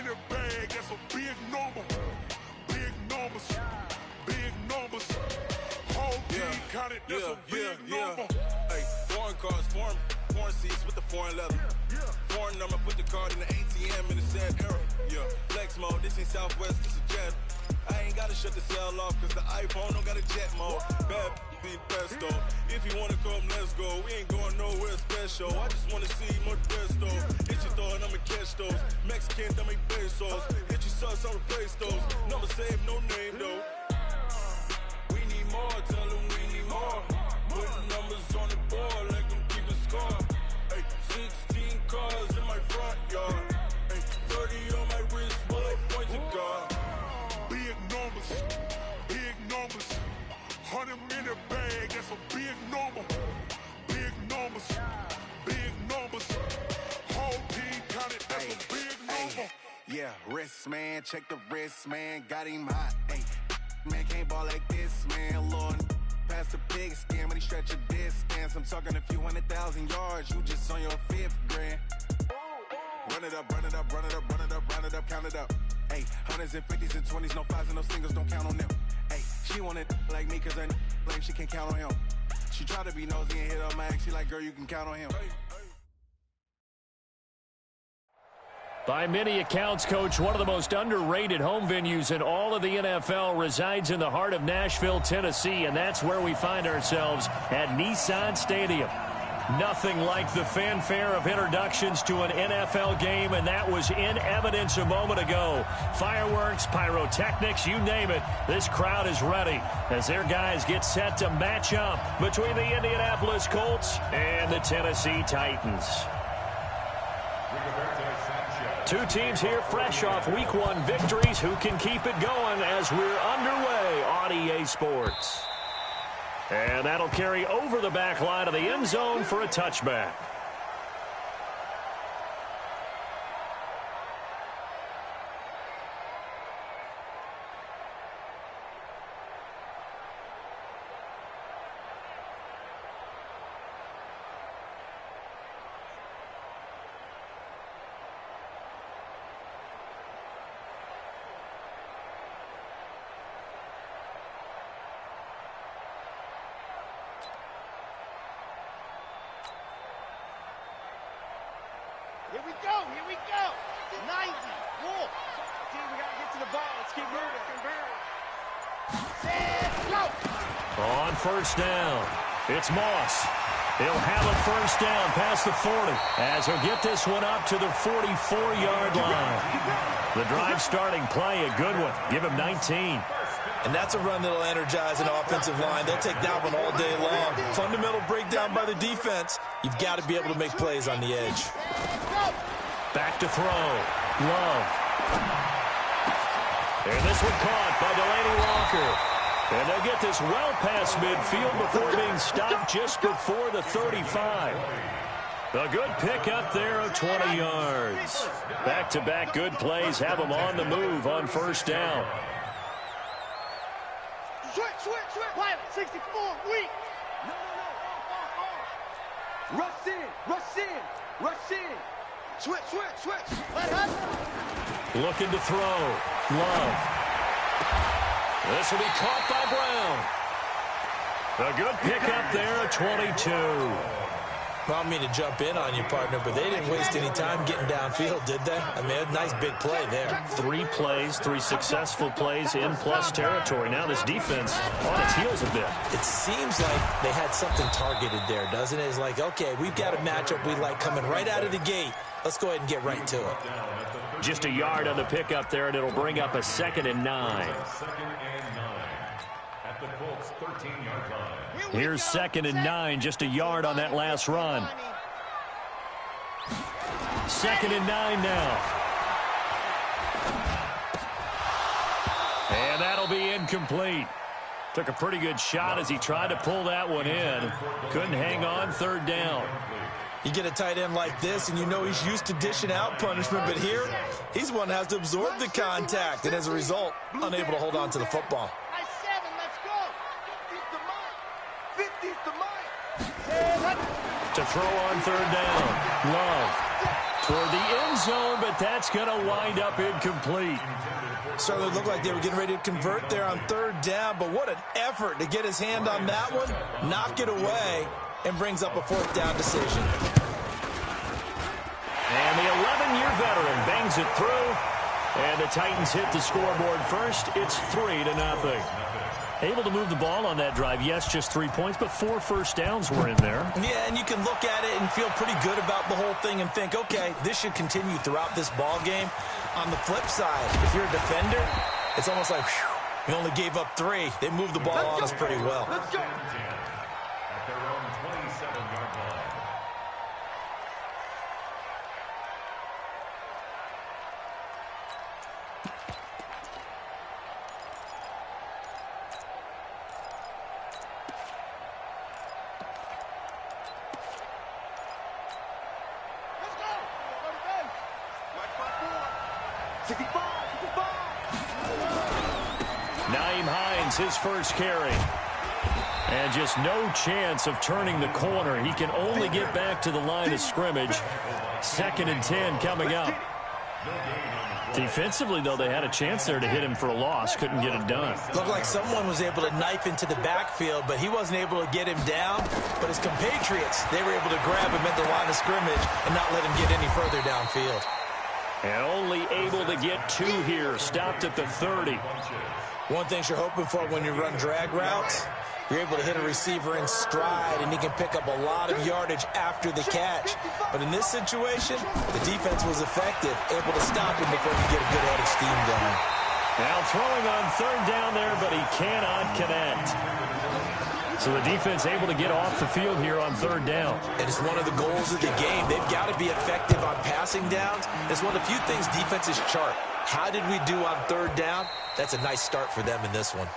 in the bag, that's a big number. Big numbers, big numbers. Whole team counted, that's a big number. Hey, foreign cars, foreign seats with the foreign leather. Foreign number, put the card in the ATM in the sad era. Yeah, flex mode, this ain't Southwest, this is jet. I ain't gotta shut the cell off, cause the iPhone don't got a jet mode. Bad be pesto. If you wanna come, let's go. We ain't going nowhere special. I just wanna see more pesto. Hit your thought, I'ma catch those. Mexican, I'ma make pesos. Hit your sauce, I'll replace those. Number saved, no name though. We need more, tell them we need more. Putting numbers on the board, like them keep the score. Hey, 16 cars in my front yard. Hey, 30 on my wrist, while I point to God. Big numbers, big numbers. 100 in the bag, that's a big number. Big numbers, big numbers. Whole team counted, that's a big number. Yeah, wrist man, check the wrist man, got him hot. Hey, man can't ball like this, man. Lord, past the pig skin when he stretch a distance. I'm talking a few 100,000 yards, you just on your 5th grand. Run it up, run it up, run it up, run it up, run it up, count it up. Hey, 100s and 50s and 20s, no 5s and no singles, don't count on them. Hey, she want it like me, cause her blame, she can't count on him. She try to be nosy and hit up my ex, she like, girl, you can count on him. By many accounts, Coach, one of the most underrated home venues in all of the NFL resides in the heart of Nashville, Tennessee, and that's where we find ourselves at Nissan Stadium. Nothing like the fanfare of introductions to an NFL game, and that was in evidence a moment ago. Fireworks, pyrotechnics, you name it. This crowd is ready as their guys get set to match up between the Indianapolis Colts and the Tennessee Titans. Two teams here fresh off Week 1 victories. Who can keep it going as we're underway on EA Sports? And that'll carry over the back line of the end zone for a touchback. Here we go, 90, walk. Dude, we gotta get to the ball, let's keep moving. Set, go. On first down, it's Moss. He'll have a first down past the 40 as he'll get this one up to the 44-yard line. The drive starting play, a good one. Give him 19. And that's a run that'll energize an offensive line. They'll take that one all day long. Fundamental breakdown by the defense. You've got to be able to make plays on the edge. Back to throw. Love. And this one caught by Delaney Walker. And they'll get this well past midfield before being stopped just before the 35. A good pick up there of 20 yards. Back-to-back good plays have them on the move on first down. Switch. Pilot, 64, weak. No. Rush in. Switch. Let us. Looking to throw. Love. This will be caught by Brown. A good pick up there at 22. I don't mean to jump in on you, partner, but they didn't waste any time getting downfield, did they? I mean, a nice big play there. 3 plays, 3 successful plays in plus territory. Now this defense on its heels a bit. It seems like they had something targeted there, doesn't it? It's like, okay, we've got a matchup we like coming right out of the gate. Let's go ahead and get right to it. Just a yard on the pickup there, and it'll bring up a 2nd and 9. At the Colts 13-yard line. Here's 2nd and 9, just a yard on that last run. 2nd and 9 now. And that'll be incomplete. Took a pretty good shot as he tried to pull that one in. Couldn't hang on, 3rd down. You get a tight end like this, and you know he's used to dishing out punishment, but here, he's the one that has to absorb the contact, and as a result, unable to hold on to the football. To throw on 3rd down. Love. toward the end zone, but that's going to wind up incomplete. Certainly looked like they were getting ready to convert there on third down, but what an effort to get his hand on that one, knock it away, and brings up a fourth down decision. And the 11-year veteran bangs it through, and the Titans hit the scoreboard first. It's 3-0. Able to move the ball on that drive. Yes, just 3 points, but 4 first downs were in there. Yeah, and you can look at it and feel pretty good about the whole thing and think, okay, this should continue throughout this ball game. On the flip side, if you're a defender, it's almost like, whew, we only gave up 3. They moved the ball on us pretty well. Let's go. At their own 27-yard line. His first carry. And just no chance of turning the corner. He can only get back to the line of scrimmage. 2nd and 10 coming up. Defensively, though, they had a chance there to hit him for a loss. Couldn't get it done. Looked like someone was able to knife into the backfield, but he wasn't able to get him down. But his compatriots, they were able to grab him at the line of scrimmage and not let him get any further downfield. And only able to get 2 here. Stopped at the 30. One thing you're hoping for when you run drag routes, you're able to hit a receiver in stride, and he can pick up a lot of yardage after the catch. But in this situation, the defense was effective, able to stop him before he get a good head of steam going. Now throwing on third down there, but he cannot connect. So the defense able to get off the field here on third down. And it's one of the goals of the game. They've got to be effective on passing downs. It's one of the few things defenses chart. How did we do on third down? That's a nice start for them in this one.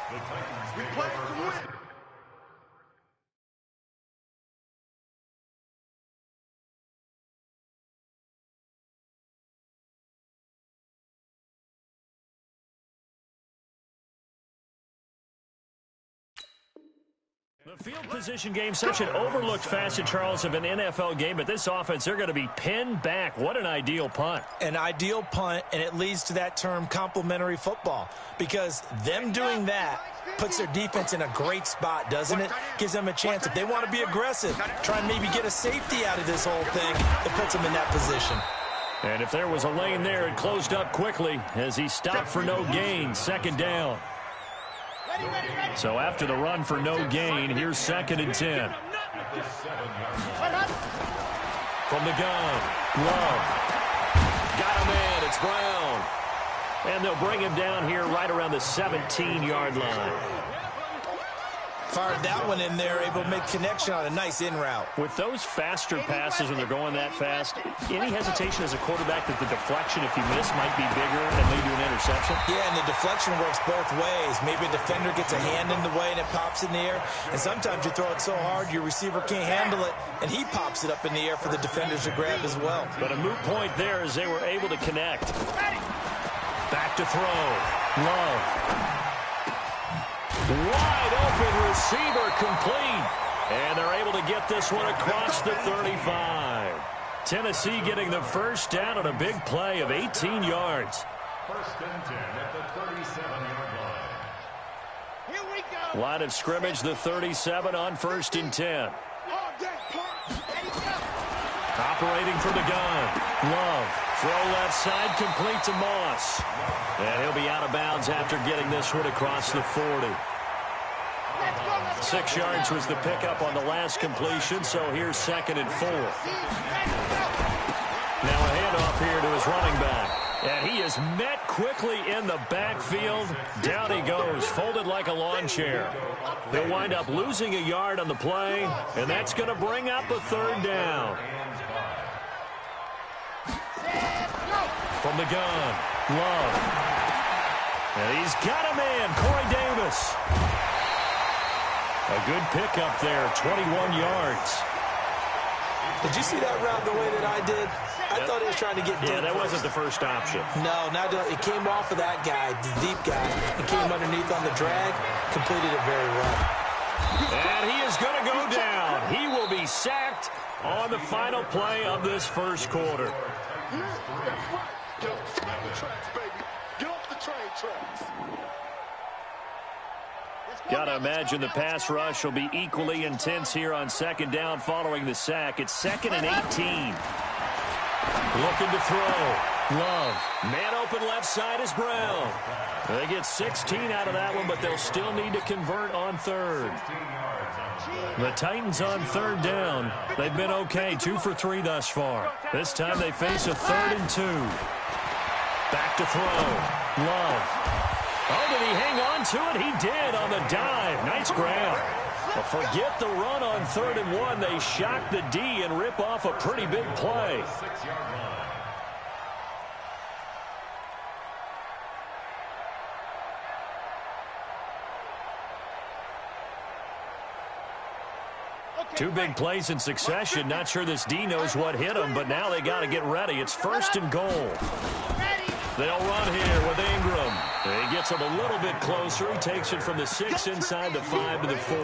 The field position game, such an overlooked facet, Charles, of an NFL game, but this offense, they're going to be pinned back. What an ideal punt. An ideal punt, and it leads to that term complementary football, because them doing that puts their defense in a great spot, doesn't it? Gives them a chance. If they want to be aggressive, try and maybe get a safety out of this whole thing, it puts them in that position. And if there was a lane there, it closed up quickly as he stopped for no gain. 2nd down. So after the run for no gain, here's 2nd and 10. From the gun, Love. Got him in, it's Brown. And they'll bring him down here right around the 17-yard line. Fired that one in there, able to make connection on a nice in route. With those faster passes when they're going that fast, any hesitation as a quarterback that the deflection, if you miss, might be bigger and lead to an interception? Yeah, and the deflection works both ways. Maybe a defender gets a hand in the way and it pops in the air. And sometimes you throw it so hard your receiver can't handle it, and he pops it up in the air for the defenders to grab as well. But a moot point there as they were able to connect. Back to throw. Love. Wide open receiver, complete. And they're able to get this one across the 35. Tennessee getting the first down on a big play of 18 yards. 1st and 10 at the 37-yard line. Here we go. Line of scrimmage, the 37 on 1st and 10. Operating from the gun. Love. Throw left side, complete to Moss. And he'll be out of bounds after getting this one across the 40. 6 yards was the pickup on the last completion, so here's 2nd and 4. Now a handoff here to his running back. And he is met quickly in the backfield. Down he goes, folded like a lawn chair. They'll wind up losing a yard on the play, and that's going to bring up a 3rd down. From the gun, Love. And he's got him in, Corey Davis. A good pickup there, 21 yards. Did you see that route the way that I did? I thought he was trying to get deep. Yeah, that wasn't the first option. No, it came off of that guy, the deep guy, and came underneath on the drag, completed it very well. And he is going to go down. He will be sacked on the final play of this first quarter. That's right. Get off the train tracks, baby. Get off the train tracks. Got to imagine the pass rush will be equally intense here on second down following the sack. It's 2nd and 18. Looking to throw. Love. Man open left side is Brown. They get 16 out of that one, but they'll still need to convert on third. The Titans on third down. They've been okay, 2 for 3 thus far. This time they face a 3rd and 2. Back to throw. Love. Oh, did he hang on to it? He did on the dive. Nice grab. Well, forget the run on 3rd and 1. They shock the D and rip off a pretty big play. Two big plays in succession. Not sure this D knows what hit him, but now they got to get ready. It's 1st and goal. They'll run here with Ingram. He gets him a little bit closer. He takes it from the 6 inside the 5 to the 4.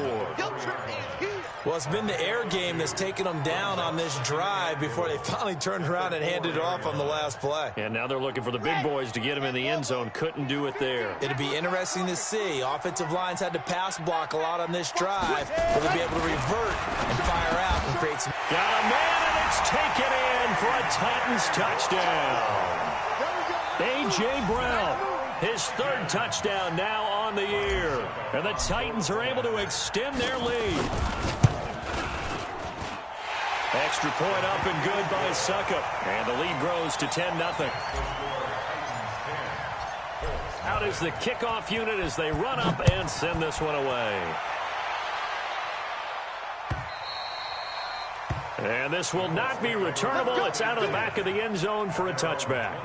Well, it's been the air game that's taken them down on this drive before they finally turned around and handed it off on the last play. And now they're looking for the big boys to get him in the end zone. Couldn't do it there. It'll be interesting to see. Offensive lines had to pass block a lot on this drive. Will they be able to revert and fire out and create some... Got a man, and it's taken in for a Titans touchdown. A.J. Brown, his 3rd touchdown now on the year. And the Titans are able to extend their lead. Extra point up and good by Suckup. And the lead grows to 10-0. Out is the kickoff unit as they run up and send this one away. And this will not be returnable. It's out of the back of the end zone for a touchback.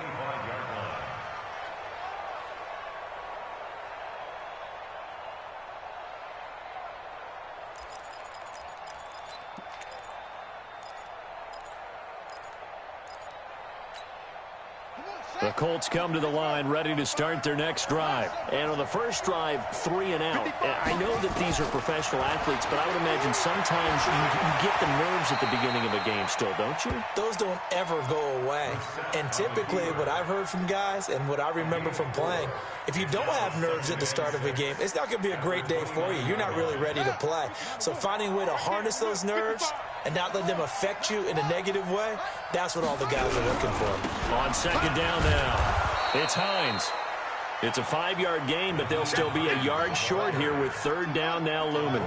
The Colts come to the line ready to start their next drive. And on the first drive, 3 and out. I know that these are professional athletes, but I would imagine sometimes you get the nerves at the beginning of a game still, don't you? Those don't ever go away. And typically what I've heard from guys and what I remember from playing, if you don't have nerves at the start of a game, it's not going to be a great day for you. You're not really ready to play. So finding a way to harness those nerves and not let them affect you in a negative way, that's what all the guys are looking for. On second down now, it's Hines. It's a 5-yard gain, but they'll still be a yard short here with 3rd down now looming.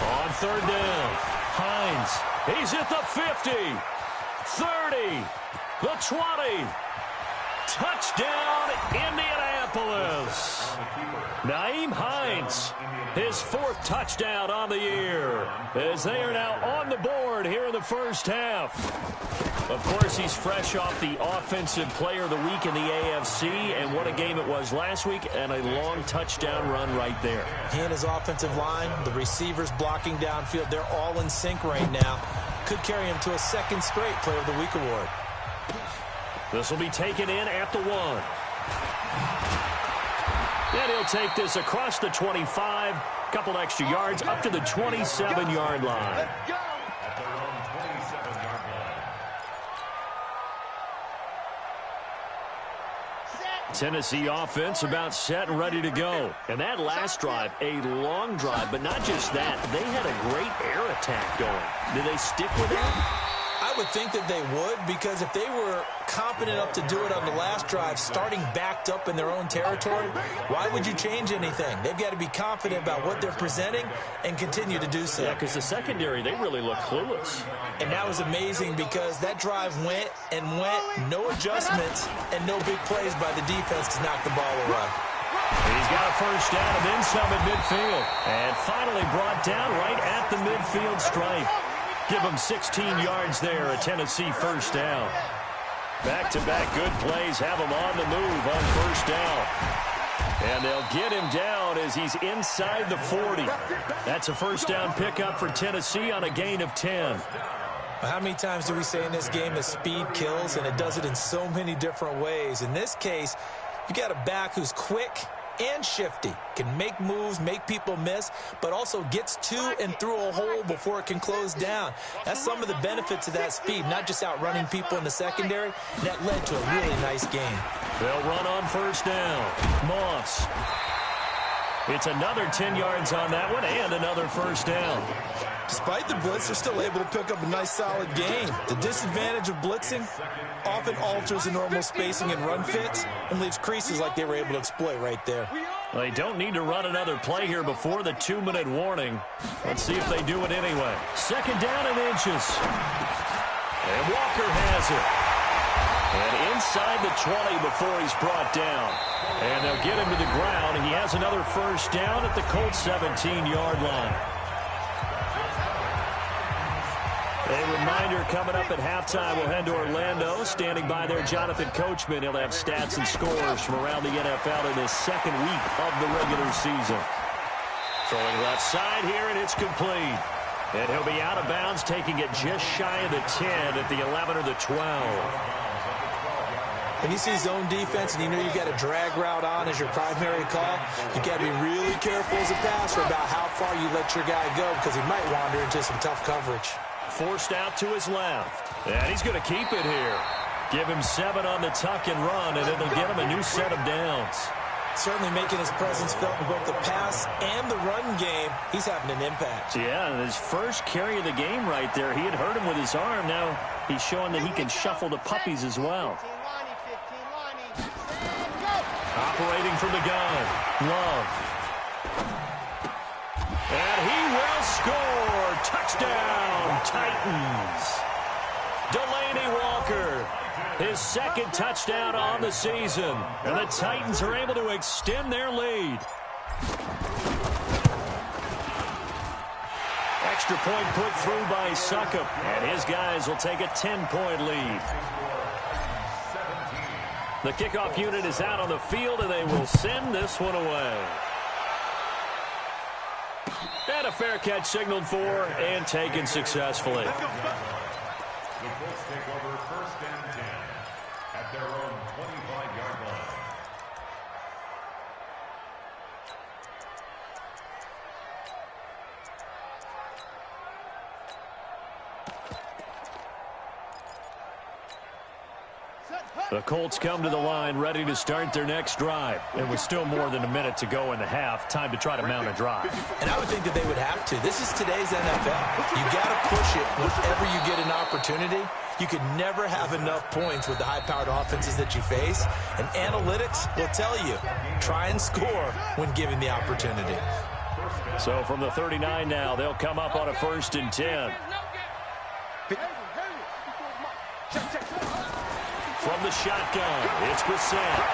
On 3rd down, Hines. He's at the 50, 30, the 20. Touchdown, Indianapolis. Nyheim Hines, his 4th touchdown on the year, as they are now on the board here in the first half. Of course, he's fresh off the Offensive Player of the Week in the AFC, and what a game it was last week, and a long touchdown run right there. He and his offensive line, the receivers blocking downfield, they're all in sync right now. Could carry him to a 2nd straight Player of the Week award. This will be taken in at the 1. And he'll take this across the 25, couple extra yards, up to the 27-yard line. Tennessee offense about set and ready to go. And that last drive, a long drive, but not just that. They had a great air attack going. Did they stick with that? I would think that they would, because if they were confident enough to do it on the last drive, starting backed up in their own territory, why would you change anything? They've got to be confident about what they're presenting and continue to do so. Yeah, because the secondary, they really look clueless. And that was amazing because that drive went and went, no adjustments, and no big plays by the defense to knock the ball away. He's got a first down and then some at midfield. And finally brought down right at the midfield stripe. Give him 16 yards there, a Tennessee first down. Back-to-back good plays have him on the move on first down. And they'll get him down as he's inside the 40. That's a first down pickup for Tennessee on a gain of 10. How many times do we say in this game that speed kills, and it does it in so many different ways? In this case, you got a back who's quick, and shifty. Can make moves, make people miss, but also gets to and through a hole before it can close down. That's some of the benefits of that speed, not just outrunning people in the secondary. That led to a really nice game. They'll run on first down. Moss. It's another 10 yards on that one and another first down. Despite the blitz, they're still able to pick up a nice, solid gain. The disadvantage of blitzing often alters the normal spacing and run fits and leaves creases like they were able to exploit right there. They don't need to run another play here before the 2-minute warning. Let's see if they do it anyway. Second down and inches. And Walker has it. And inside the 20 before he's brought down. And they'll get him to the ground. He has another first down at the Colts 17-yard line. A reminder coming up at halftime, we'll head to Orlando. Standing by there, Jonathan Coachman. He'll have stats and scores from around the NFL in his second week of the regular season. Throwing left side here, and it's complete. And he'll be out of bounds, taking it just shy of the 10 at the 11 or the 12. When you see zone defense and you know you've got a drag route on as your primary call, you got to be really careful as a passer about how far you let your guy go because he might wander into some tough coverage. Forced out to his left. And he's going to keep it here. Give him 7 on the tuck and run, and it'll get him a new set of downs. Certainly making his presence felt in both the pass and the run game. He's having an impact. Yeah, and his first carry of the game right there, he had hurt him with his arm. Now he's showing that he can shuffle the puppies as well. Operating from the gun, Love. And he will score. Touchdown, Titans. Delaney Walker, his second touchdown on the season. And the Titans are able to extend their lead. Extra point put through by Succop. And his guys will take a 10-point lead. The kickoff unit is out on the field, and they will send this one away. And a fair catch signaled for and taken successfully. The Colts take over first and 10 at their own 25-yard line. The Colts come to the line ready to start their next drive. And with still more than a minute to go in the half, time to try to mount a drive. And I would think that they would have to. This is today's NFL. You got to push it whenever you get an opportunity. You can never have enough points with the high-powered offenses that you face. And analytics will tell you, try and score when given the opportunity. So from the 39 now, they'll come up on a 1st and 10. From the shotgun, it's Brissett.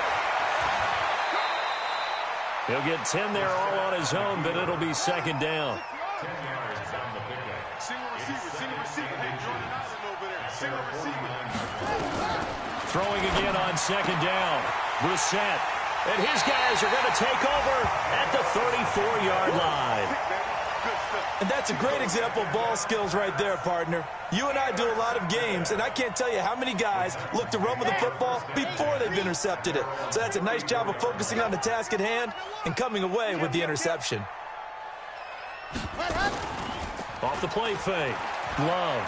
He'll get 10 there all on his own, but it'll be second down. 10 yards on the pickup. Single receiver. Throwing again on second down. Brissett. And his guys are going to take over at the 34-yard line. And that's a great example of ball skills right there, partner. You and I do a lot of games, and I can't tell you how many guys look to run with the football before they've intercepted it. So that's a nice job of focusing on the task at hand and coming away with the interception. Off the play fake. Love.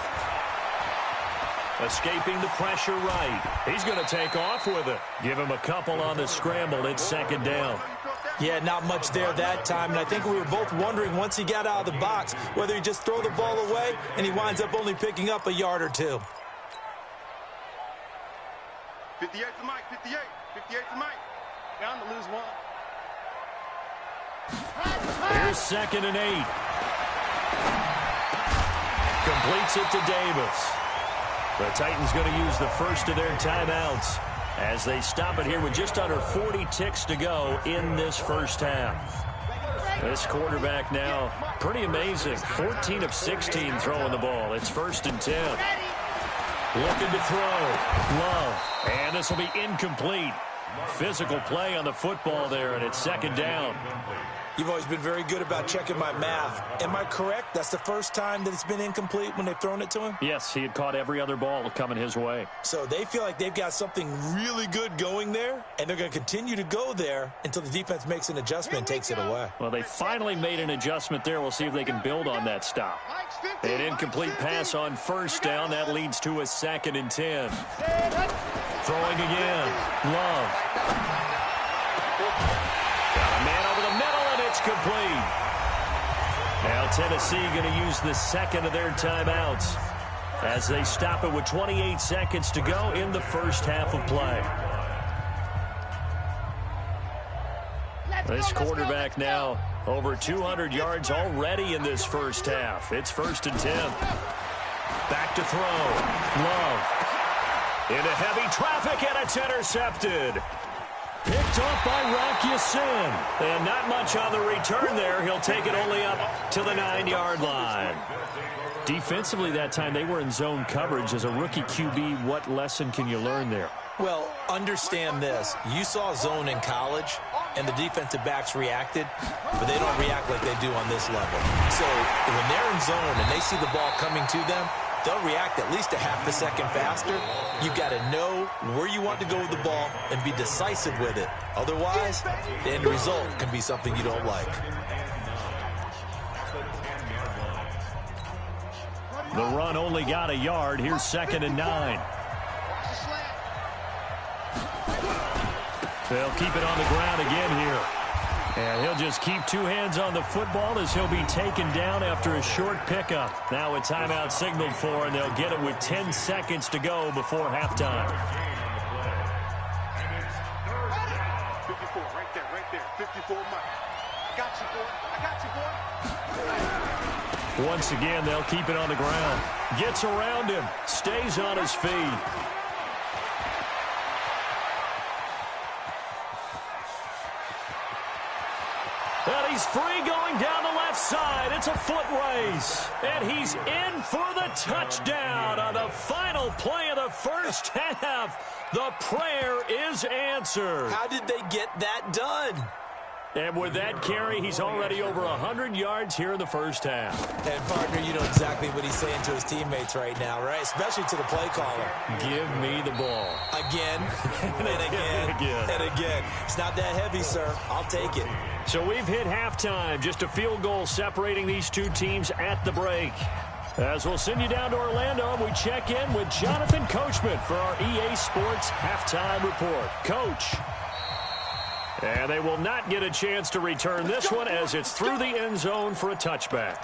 Escaping the pressure right. He's going to take off with it. Give him a couple on the scramble. It's second down. Yeah, not much there that time, and I think we were both wondering once he got out of the box whether he just throw the ball away and he winds up only picking up a yard or two. 58 to Mike, 58 to Mike. Down to lose one. Here's 2nd and 8. Completes it to Davis. The Titans going to use the first of their timeouts as they stop it here with just under 40 ticks to go in this first half. This quarterback now, pretty amazing. 14 of 16 throwing the ball. It's 1st and 10. Looking to throw. Love. And this will be incomplete. Physical play on the football there, and it's second down. You've always been very good about checking my math. Am I correct? That's the first time that it's been incomplete when they've thrown it to him? Yes, he had caught every other ball coming his way. So they feel like they've got something really good going there, and they're going to continue to go there until the defense makes an adjustment and takes it away. Well, they finally made an adjustment there. We'll see if they can build on that stop. An incomplete pass on first down. That leads to a 2nd and 10. Throwing again. Love. Got a man over the middle, and it's complete. Now Tennessee going to use the second of their timeouts as they stop it with 28 seconds to go in the first half of play. This quarterback now over 200 yards already in this first half. It's 1st and 10. Back to throw. Love. Into heavy traffic, and it's intercepted. Picked off by Rock Ya-Sin. And not much on the return there. He'll take it only up to the 9-yard line. Defensively that time, they were in zone coverage. As a rookie QB, what lesson can you learn there? Well, understand this. You saw zone in college, and the defensive backs reacted, but they don't react like they do on this level. So when they're in zone and they see the ball coming to them, they'll react at least a half a second faster. You've got to know where you want to go with the ball and be decisive with it. Otherwise, the end result can be something you don't like. The run only got a yard. Here's 2nd and 9. They'll keep it on the ground again here. And he'll just keep 2 hands on the football as he'll be taken down after a short pickup. Now a timeout signaled for, and they'll get it with 10 seconds to go before halftime. 54, right there. 54, Mike. I got you, boy. Once again, they'll keep it on the ground. Gets around him. Stays on his feet. And he's free going down the left side. It's a foot race. And he's in for the touchdown on the final play of the first half. The prayer is answered. How did they get that done? And with that carry, he's already over 100 yards here in the first half. And, partner, you know exactly what he's saying to his teammates right now, right? Especially to the play caller. Give me the ball. Again, and again, and again. It's not that heavy, sir. I'll take it. So we've hit halftime. Just a field goal separating these two teams at the break. As we'll send you down to Orlando, we check in with Jonathan Coachman for our EA Sports Halftime Report. Coach. And they will not get a chance to return this one as it's through the end zone for a touchback.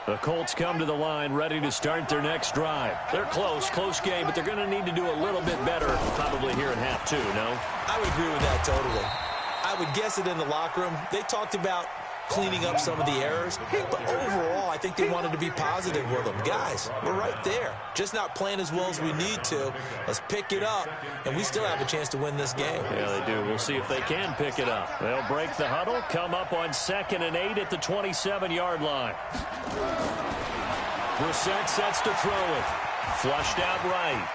The Colts come to the line ready to start their next drive. They're close game, but they're going to need to do a little bit better probably here in half two, no? I would agree with that totally. I would guess it in the locker room. They talked about cleaning up some of the errors, but overall, I think they wanted to be positive with them. Guys, we're right there. Just not playing as well as we need to. Let's pick it up, and we still have a chance to win this game. Yeah, they do. We'll see if they can pick it up. They'll break the huddle, come up on 2nd and 8 at the 27-yard line. Brissett sets to throw it. Flushed out right.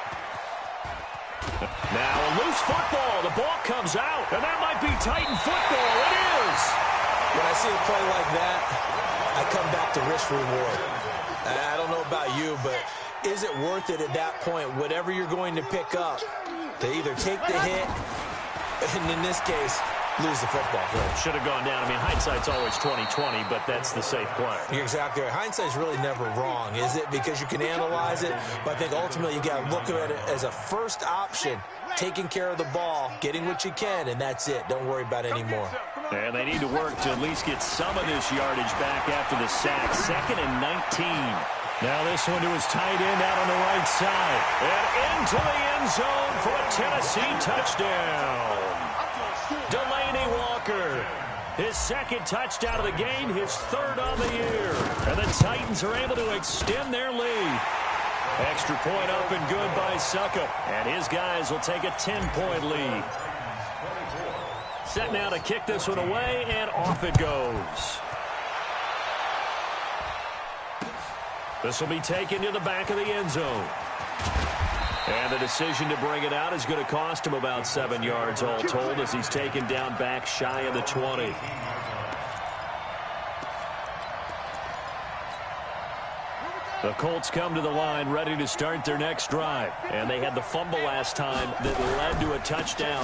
Now a loose football. The ball comes out, and that might be Titan football. It is. When I see a play like that, I come back to risk reward. I don't know about you, but is it worth it at that point, whatever you're going to pick up, to either take the hit, and in this case, lose the football? Should have gone down. I mean, hindsight's always 20/20, but that's the safe play. You're exactly right. Hindsight's really never wrong, is it? Because you can analyze it, but I think ultimately you got to look at it as a first option, taking care of the ball, getting what you can, and that's it. Don't worry about it anymore. And they need to work to at least get some of this yardage back after the sack. 2nd and 19. Now this one to his tight end out on the right side. And into the end zone for a Tennessee touchdown. Delaney Walker. His 2nd touchdown of the game, his 3rd on the year. And the Titans are able to extend their lead. Extra point up and good by Suckup. And his guys will take a 10-point lead. Set now to kick this one away, and off it goes. This will be taken to the back of the end zone. And the decision to bring it out is going to cost him about 7 yards all told as he's taken down back shy of the 20. The Colts come to the line ready to start their next drive. And they had the fumble last time that led to a touchdown.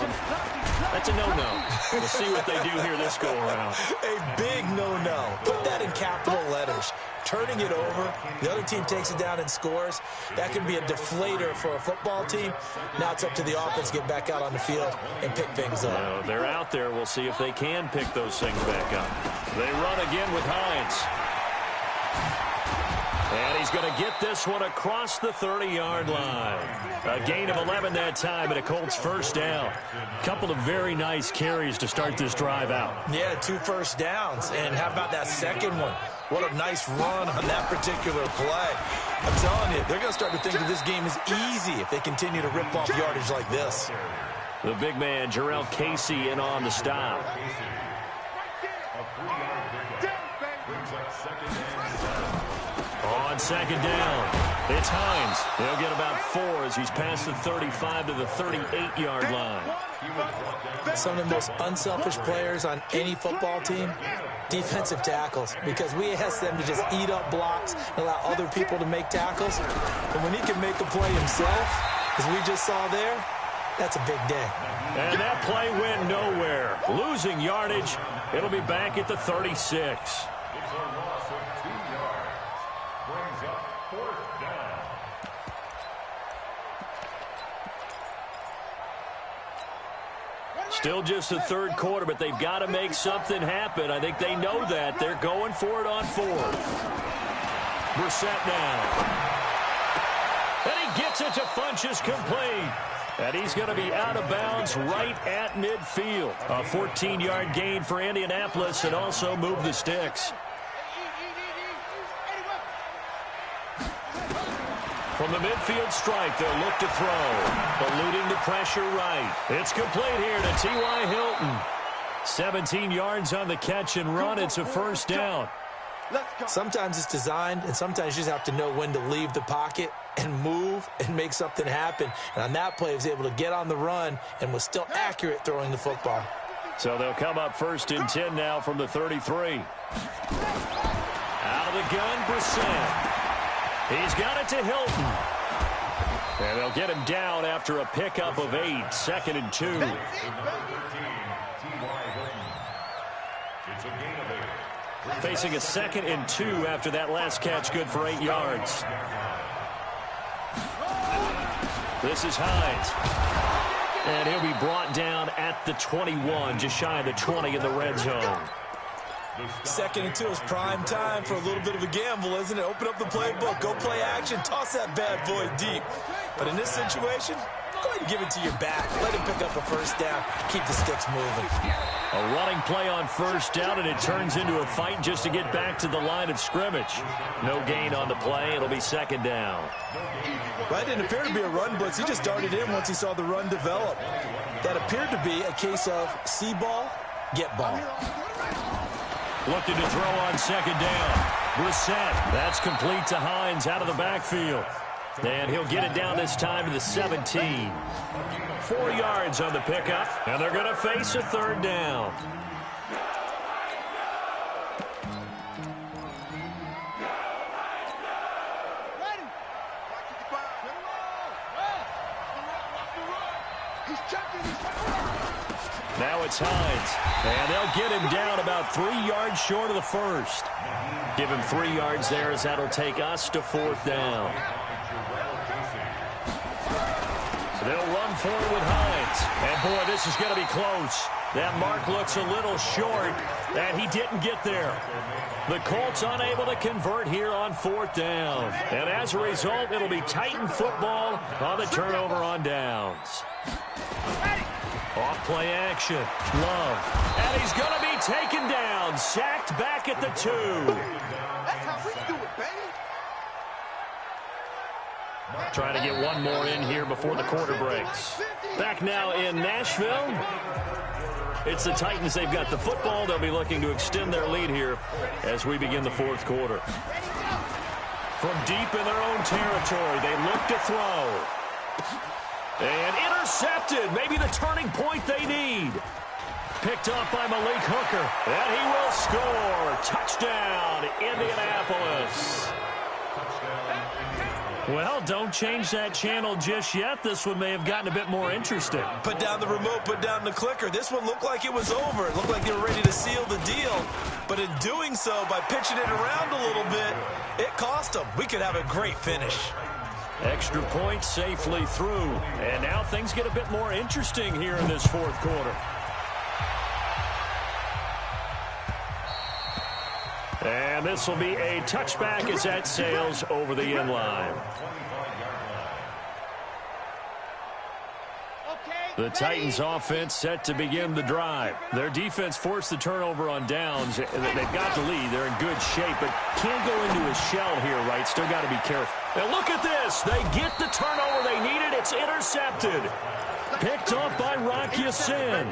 That's a no-no. We'll see what they do here this go-around. A big no-no. Put that in capital letters. Turning it over, the other team takes it down and scores. That can be a deflator for a football team. Now it's up to the offense to get back out on the field and pick things up. Well, they're out there. We'll see if they can pick those things back up. They run again with Hines. And he's going to get this one across the 30-yard line. A gain of 11 that time and a Colts first down. A couple of very nice carries to start this drive out. Yeah, 2 first downs. And how about that second one? What a nice run on that particular play. I'm telling you, they're going to start to think that this game is easy if they continue to rip off yardage like this. The big man, Jarrell Casey, in on the stop. On second down, it's Hines. They'll get about 4 as he's past the 35 to the 38-yard line. Some of the most unselfish players on any football team, defensive tackles, because we ask them to just eat up blocks and allow other people to make tackles. And when he can make a play himself, as we just saw there, that's a big day. And that play went nowhere. Losing yardage. It'll be back at the 36. Still just the third quarter, but they've got to make something happen. I think they know that. They're going for it on 4th. Brissett now. And he gets it to Funchess complete. And he's going to be out of bounds right at midfield. A 14-yard gain for Indianapolis and also move the sticks. From the midfield stripe, they'll look to throw. Eluding the pressure right. It's complete here to T.Y. Hilton. 17 yards on the catch and run. It's a first down. Sometimes it's designed, and sometimes you just have to know when to leave the pocket and move and make something happen. And on that play, he was able to get on the run and was still accurate throwing the football. So they'll come up 1st and 10 now from the 33. Out of the gun, Brissett. He's got it to Hilton. And they'll get him down after a pickup of 8. 2nd and 2. Facing a 2nd and 2 after that last catch, good for 8 yards. This is Hines. And he'll be brought down at the 21, just shy of the 20 in the red zone. 2nd and 2 is prime time for a little bit of a gamble, isn't it? Open up the playbook, go play action, toss that bad boy deep. But in this situation, go ahead and give it to your back. Let him pick up a first down. Keep the sticks moving. A running play on first down, and it turns into a fight just to get back to the line of scrimmage. No gain on the play. It'll be 2nd down. Well, that didn't appear to be a run blitz. He just darted in once he saw the run develop. That appeared to be a case of see ball, get ball. Looking to throw on 2nd down. Brissett. That's complete to Hines out of the backfield. And he'll get it down this time to the 17. 4 yards on the pickup. And they're going to face a 3rd down. Now it's Hines. And they'll get him down about 3 yards short of the first. Give him 3 yards there as that'll take us to 4th down. So they'll run forward with Hines. And boy, this is going to be close. That mark looks a little short, and he didn't get there. The Colts unable to convert here on 4th down. And as a result, it'll be Titan football on the turnover on downs. Off play action. Love. And he's going to be taken down. Sacked back at the 2. That's how we do it, baby. Trying to get one more in here before the quarter breaks. Back now in Nashville. It's the Titans. They've got the football. They'll be looking to extend their lead here as we begin the 4th quarter. From deep in their own territory, they look to throw. And intercepted. Maybe the turning point they need. Picked up by Malik Hooker. And he will score. Touchdown, Indianapolis. Well, don't change that channel just yet. This one may have gotten a bit more interesting. Put down the remote, put down the clicker. This one looked like it was over. It looked like they were ready to seal the deal. But in doing so, by pitching it around a little bit, it cost them. We could have a great finish. Extra point safely through. And now things get a bit more interesting here in this fourth quarter. And this will be a touchback as that sails over the end line. The Titans offense set to begin the drive. Their defense forced the turnover on downs. They've got the lead. They're in good shape, but can't go into a shell here, right? Still got to be careful. Now look at this. They get the turnover they needed. It's intercepted. Picked off by Rock Ya-Sin.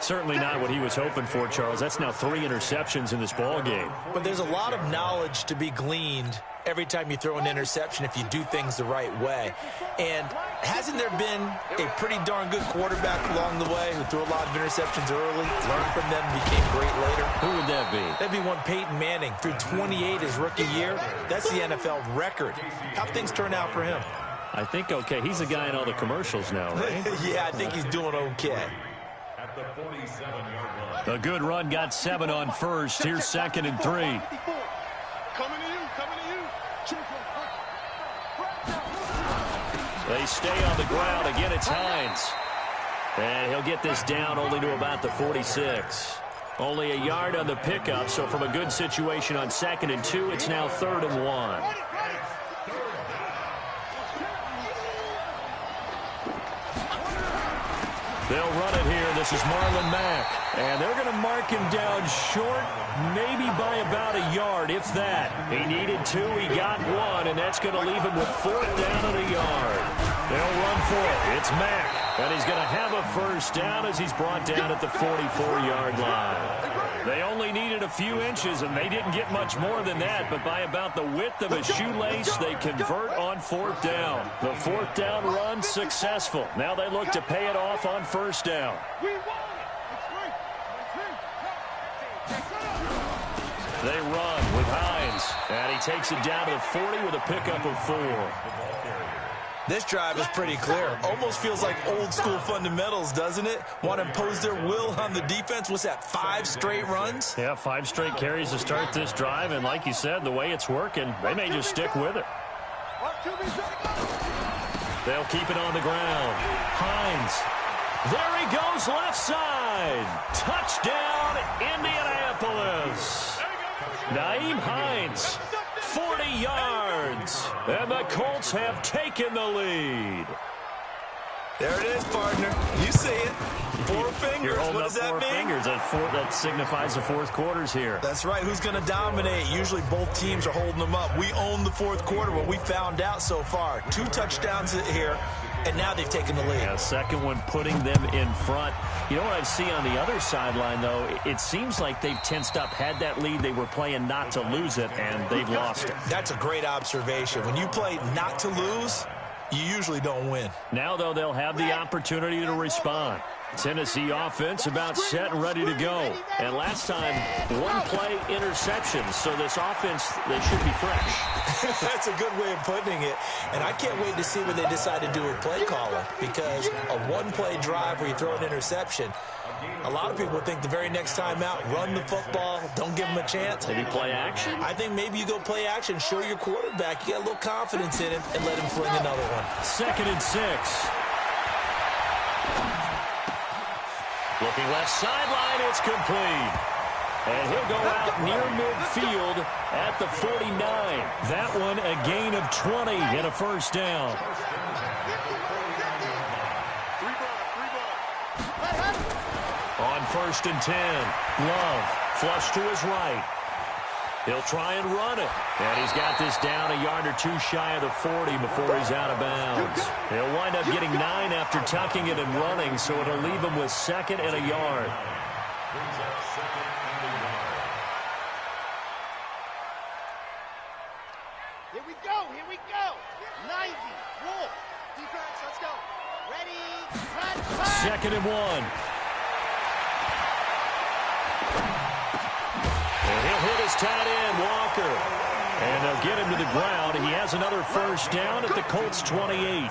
Certainly not what he was hoping for, Charles. That's now 3 interceptions in this ball game. But there's a lot of knowledge to be gleaned every time you throw an interception if you do things the right way. And hasn't there been a pretty darn good quarterback along the way who threw a lot of interceptions early, learned from them, became great later? Who would that be? That'd be one Peyton Manning. Threw 28 his rookie year. That's the NFL record. How things turn out for him? I think okay. He's a guy in all the commercials now, right? Yeah, I think he's doing okay. A good run, got 7 on first. Here's 2nd and 3. Coming to you, coming to you. They stay on the ground. Again, it's Hines. And he'll get this down only to about the 46. Only a yard on the pickup, so from a good situation on 2nd and 2, it's now 3rd and 1. They'll run it here. This is Marlon Mack. And they're going to mark him down short, maybe by about a yard, if that. He needed 2. He got 1, and that's going to leave him with 4th down and a yard. They'll run for it. It's Mack. And he's going to have a first down as he's brought down at the 44-yard line. They only needed a few inches, and they didn't get much more than that, but by about the width of a shoelace, they convert on 4th down. The 4th down run successful. Now they look to pay it off on 1st down. They run with Hines, and he takes it down to the 40 with a pickup of 4. This drive is pretty clear. Almost feels like old school fundamentals, doesn't it? Want to impose their will on the defense. What's that, 5 straight runs? Yeah, 5 straight carries to start this drive, and like you said, the way it's working, they may just stick with it. They'll keep it on the ground. Hines. There he goes, left side. Touchdown, Indianapolis. Nyheim Hines. 40 yards, and the Colts have taken the lead. There it is, partner. You see it. 4 fingers. What does that mean? 4 fingers. That signifies the 4th quarter's here. That's right. Who's going to dominate? Usually both teams are holding them up. We own the 4th quarter, what we found out so far. 2 touchdowns here, and now they've taken the lead. Yeah, second one putting them in front. You know what I see on the other sideline, though? It seems like they've tensed up, had that lead. They were playing not to lose it, and they've lost it. That's a great observation. When you play not to lose, you usually don't win. Now, though, they'll have the opportunity to respond. Tennessee offense about set and ready to go. And last time, 1 play interceptions. So this offense, they should be fresh. That's a good way of putting it. And I can't wait to see what they decide to do with play calling. Because a 1-play drive where you throw an interception, a lot of people think the very next time out, run the football, don't give them a chance. Maybe play action? I think maybe you go play action, show your quarterback you got a little confidence in him, and let him fling another one. 2nd and 6. Looking left sideline, it's complete. And he'll go out near midfield at the 49. That one a gain of 20 and a first down. On 1st and 10, Love flush to his right. He'll try and run it. And he's got this down a yard or 2 shy of the 40 before he's out of bounds. He'll wind up getting 9 after tucking it and running, so it'll leave him with 2nd and a yard. we go, here we go. 90, Wolf. Defense, let's go. Ready, run. 2nd and 1. And he'll hit his tight end, Walker. And they'll get him to the ground. He has another first down at the Colts 28.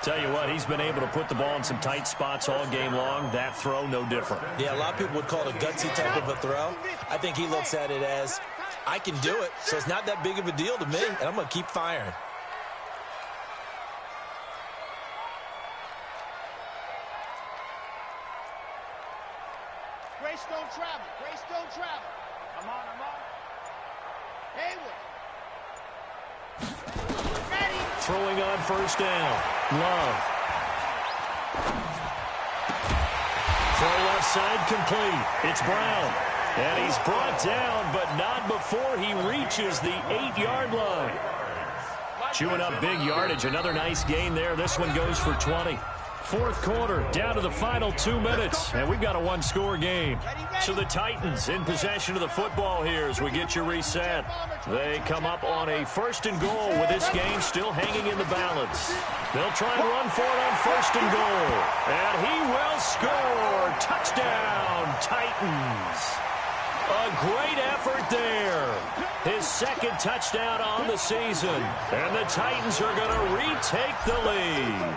Tell you what, he's been able to put the ball in some tight spots all game long. That throw, no different. Yeah, a lot of people would call it a gutsy type of a throw. I think he looks at it as, I can do it, so it's not that big of a deal to me, and I'm going to keep firing. Grace don't travel. Grace don't travel. I'm on. Hayward. Ready. Throwing on first down. Love. Throw left side complete. It's Brown. And he's brought down, but not before he reaches the 8-yard line. Chewing up big yardage. Another nice gain there. This one goes for 20. 4th quarter, down to the final 2 minutes, and we've got a one-score game. So the Titans in possession of the football here as we get you reset. They come up on a 1st and goal with this game still hanging in the balance. They'll try and run for it on 1st and goal, and he will score. Touchdown, Titans. A great effort there. His 2nd touchdown on the season, and the Titans are going to retake the lead.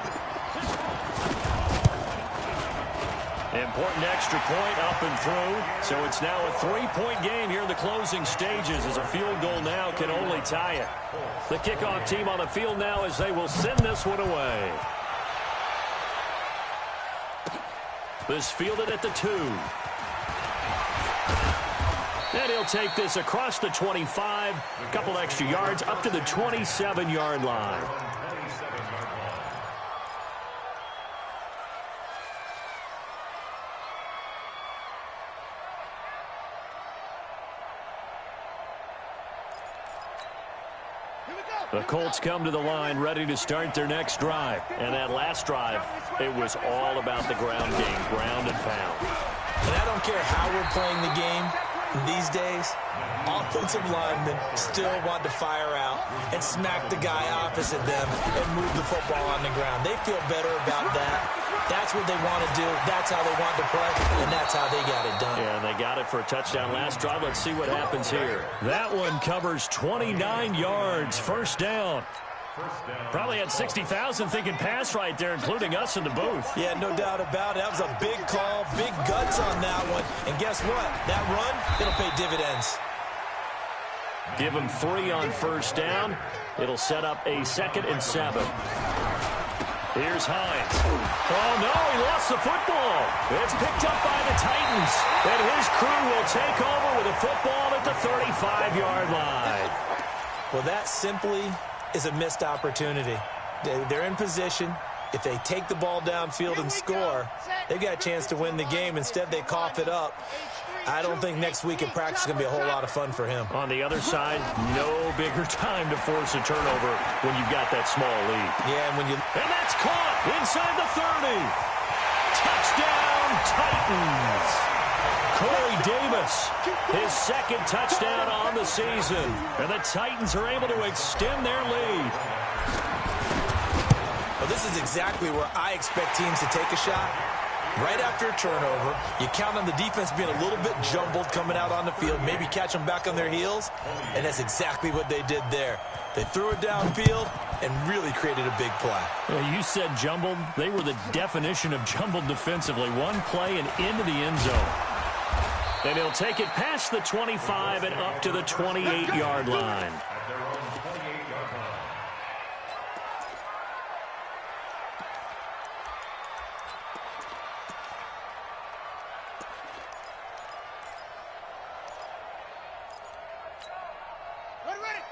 Important extra point up and through. So it's now a 3-point game here in the closing stages as a field goal now can only tie it. The kickoff team on the field now as they will send this one away. This fielded at the 2. And he'll take this across the 25. A couple extra yards up to the 27-yard line. The Colts come to the line ready to start their next drive. And that last drive, it was all about the ground game, ground and pound. And I don't care how we're playing the game these days, offensive linemen still want to fire out and smack the guy opposite them and move the football on the ground. They feel better about that. That's what they want to do. That's how they want to play, and that's how they got it done. Yeah, and they got it for a touchdown last drive. Let's see what happens here. That one covers 29 yards, 1st down. Probably had 60,000 thinking pass right there, including us in the booth. Yeah, no doubt about it. That was a big call, big guts on that one. And guess what? That run, it'll pay dividends. Give him 3 on 1st down. It'll set up a 2nd and 7. Here's Hines. Oh, no, he lost the football. It's picked up by the Titans. And his crew will take over with a football at the 35-yard line. Well, that simply is a missed opportunity. They're in position. If they take the ball downfield and score, they've got a chance to win the game. Instead, they cough it up. I don't think next week in practice is going to be a whole lot of fun for him. On the other side, no bigger time to force a turnover when you've got that small lead. Yeah, and that's caught inside the 30. Touchdown, Titans. Corey Davis, his 2nd touchdown on the season. And the Titans are able to extend their lead. Well, this is exactly where I expect teams to take a shot. Right after a turnover, you count on the defense being a little bit jumbled coming out on the field, maybe catch them back on their heels, and that's exactly what they did there. They threw it downfield and really created a big play. Well, you said jumbled. They were the definition of jumbled defensively. One play and into the end zone. And he'll take it past the 25 and up to the 28-yard line.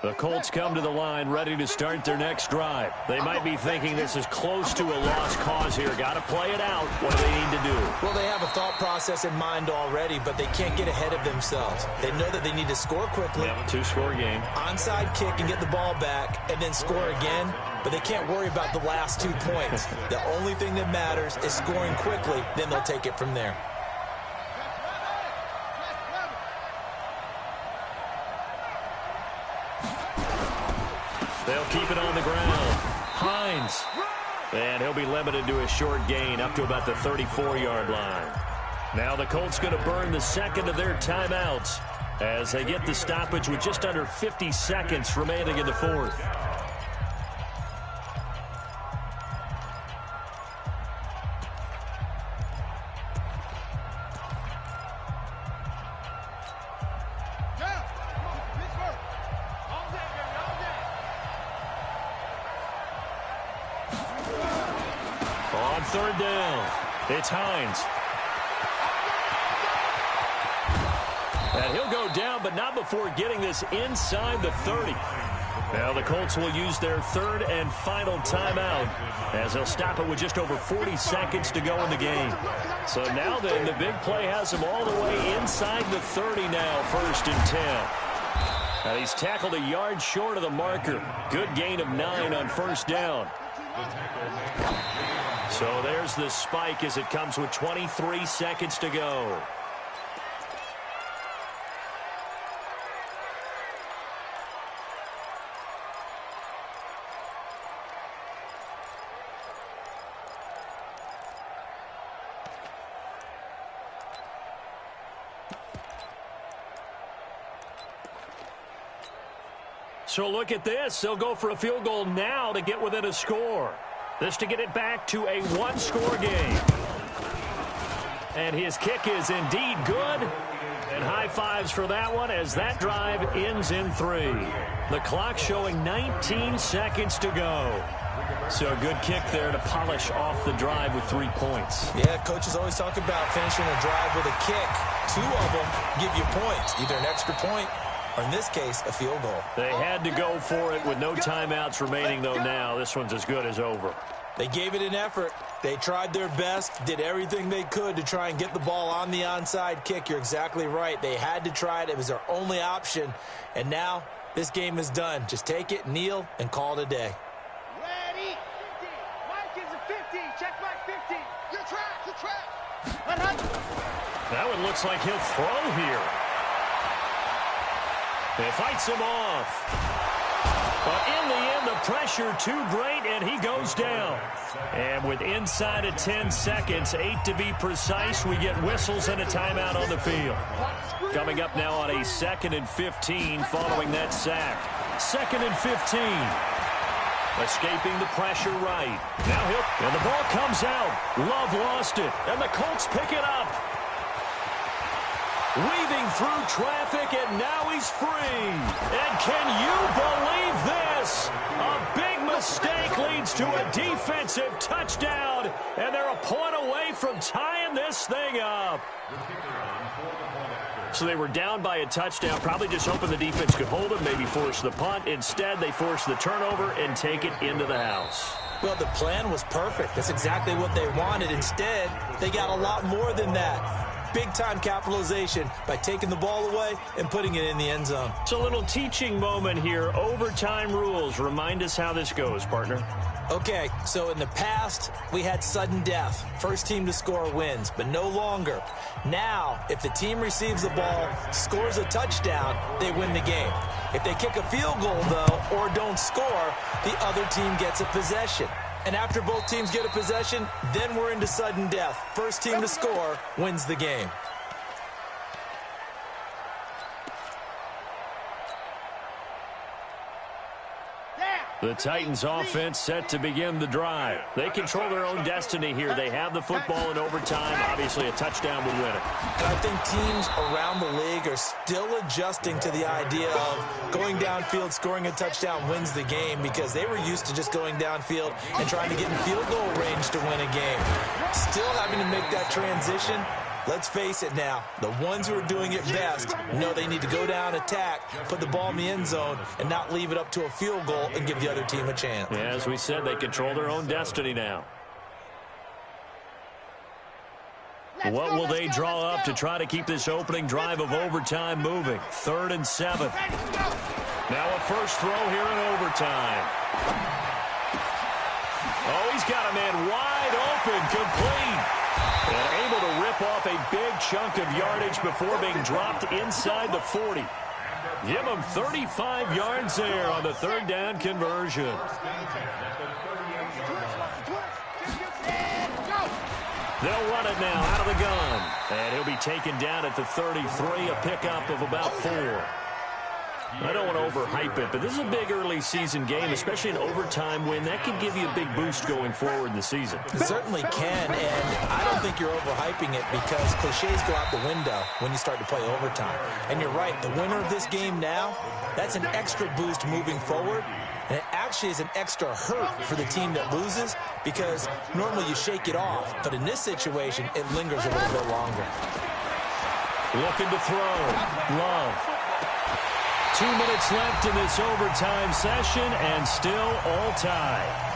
The Colts come to the line ready to start their next drive. They might be thinking this is close to a lost cause here. Got to play it out. What do they need to do? Well, they have a thought process in mind already, but they can't get ahead of themselves. They know that they need to score quickly. Yep, 2-score game. Onside kick and get the ball back and then score again, but they can't worry about the last 2 points. The only thing that matters is scoring quickly, then they'll take it from there. They'll keep it on the ground. Hines. And he'll be limited to a short gain up to about the 34-yard line. Now the Colts going to burn the second of their timeouts as they get the stoppage with just under 50 seconds remaining in the fourth. On third down, it's Hines. And he'll go down, but not before getting this inside the 30. Now the Colts will use their third and final timeout as they'll stop it with just over 40 seconds to go in the game. So now then, the big play has him all the way inside the 30 now, 1st and 10. And he's tackled a yard short of the marker. Good gain of 9 on 1st down. So there's the spike as it comes with 23 seconds to go. So look at this. They'll go for a field goal now to get within a score. This to get it back to a one-score game. And his kick is indeed good. And high fives for that one as that drive ends in 3. The clock showing 19 seconds to go. So a good kick there to polish off the drive with 3 points. Yeah, coaches always talk about finishing a drive with a kick. 2 of them give you points, either an extra point or in this case, a field goal. They had to go for it with no timeouts remaining, though, now. This one's as good as over. They gave it an effort. They tried their best, did everything they could to try and get the ball on the onside kick. You're exactly right. They had to try it. It was their only option. And now this game is done. Just take it, kneel, and call it a day. Ready? 50. Mike is a 50. Check back 50. You're trapped. You're trapped. That one looks like he'll throw here. He fights him off. But in the end, the pressure too great, and he goes down. And with inside of 10 seconds, 8 to be precise, we get whistles and a timeout on the field. Coming up now on a 2nd and 15 following that sack. 2nd and 15. Escaping the pressure right. Now and the ball comes out. Love lost it, and the Colts pick it up. Weaving through traffic, and now he's free. And can you believe this? A big mistake leads to a defensive touchdown, and they're a point away from tying this thing up. So they were down by a touchdown, probably just hoping the defense could hold them, maybe force the punt. Instead, they force the turnover and take it into the house. Well, the plan was perfect. That's exactly what they wanted. Instead, they got a lot more than that. Big-time capitalization by taking the ball away and putting it in the end zone. It's a little teaching moment here. Overtime rules. Remind us how this goes, partner. Okay, so in the past, we had sudden death. First team to score wins, but no longer. Now, if the team receives the ball, scores a touchdown, they win the game. If they kick a field goal, though, or don't score, the other team gets a possession. And after both teams get a possession, then we're into sudden death. First team to score wins the game. The Titans offense set to begin the drive. They control their own destiny here. They have the football in overtime. Obviously, a touchdown would win it. And I think teams around the league are still adjusting to the idea of going downfield, scoring a touchdown wins the game, because they were used to just going downfield and trying to get in field goal range to win a game. Still having to make that transition. Let's face it now, the ones who are doing it best know they need to go down, attack, put the ball in the end zone, and not leave it up to a field goal and give the other team a chance. Yeah, as we said, they control their own destiny now. What will they draw up to try to keep this opening drive of overtime moving? 3rd and 7. Now a first throw here in overtime. Oh, he's got a man wide open, complete. And able to rip off a big chunk of yardage before being dropped inside the 40. Give them 35 yards there on the third down conversion. They'll run it now out of the gun. And he'll be taken down at the 33, a pickup of about 4. I don't want to overhype it, but this is a big early season game, especially an overtime win. That can give you a big boost going forward in the season. It certainly can, and I don't think you're overhyping it because cliches go out the window when you start to play overtime. And you're right, the winner of this game now, that's an extra boost moving forward. And it actually is an extra hurt for the team that loses because normally you shake it off. But in this situation, it lingers a little bit longer. Looking to throw. Love. 2 minutes left in this overtime session and still all tied.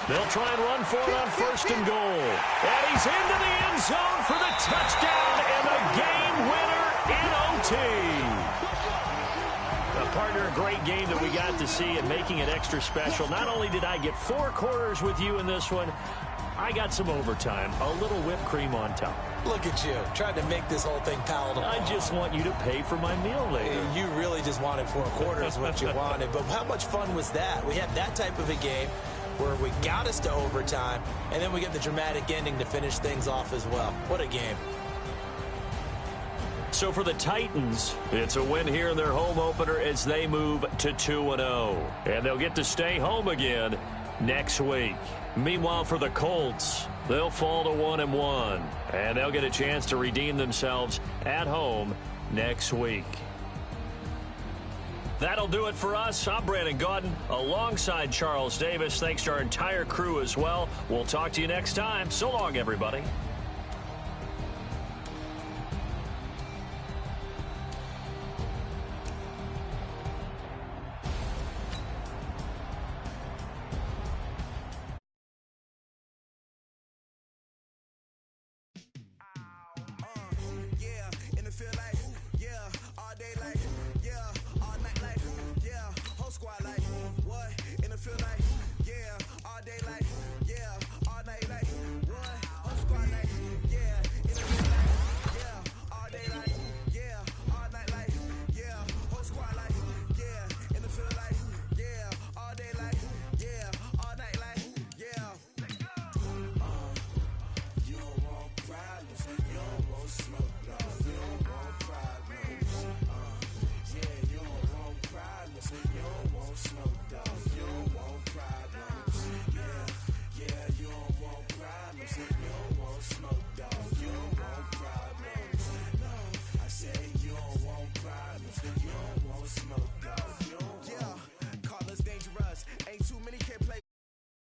They'll try and run for it on 1st and goal. And he's into the end zone for the touchdown and the game winner in OT. Partner, a great game that we got to see and making it extra special. Not only did I get 4 quarters with you in this one, I got some overtime, a little whipped cream on top. Look at you, trying to make this whole thing palatable. I just want you to pay for my meal later. You really just wanted 4 quarters, what you wanted. But how much fun was that? We had that type of a game where we got us to overtime, and then we get the dramatic ending to finish things off as well. What a game. So for the Titans, it's a win here in their home opener as they move to 2-0. And they'll get to stay home again next week. Meanwhile, for the Colts, they'll fall to 1-1. And they'll get a chance to redeem themselves at home next week. That'll do it for us. I'm Brandon Gaudin alongside Charles Davis. Thanks to our entire crew as well. We'll talk to you next time. So long, everybody.